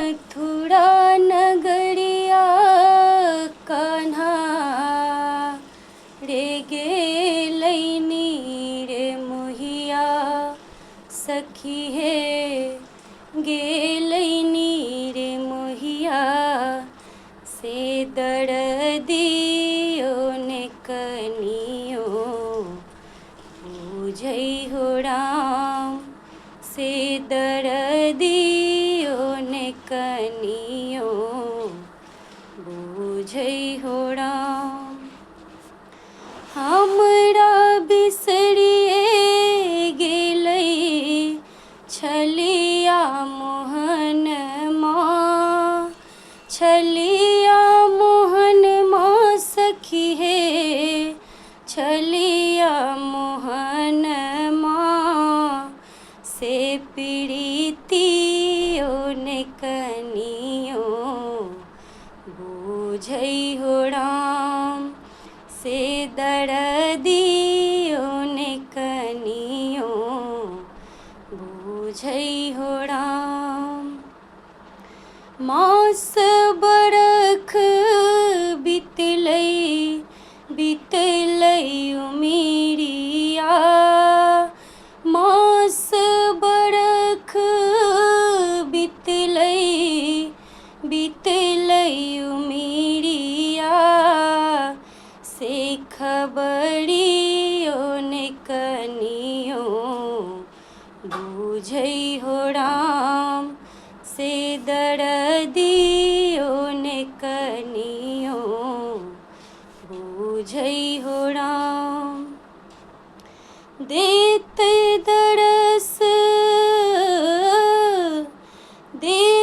मथुरा नगरिया कान्हा रे गेलैनी रे मोहिया सखी हे गेलैनी रे मोहिया से दर्दियो ने कनियो बुझै हो राम से दर्दियो ने कनियो बुझै हो राम। हमरा बिसरिए गेलै छलिया मोहन माँ छलिया मोहन माँ सखी हे छलिया मोहन माँ से पीड़ितियो ने कनियो बुझै हो राम से दर्दियो ने कनियो बुझै हो राम। मास बरख बितलै उमिरिया मास बरख बितलै उमिरिया से खबरियो ने कनियो बुझै हो राम से दर्दियो ने कनियो बुझै हो राम। दे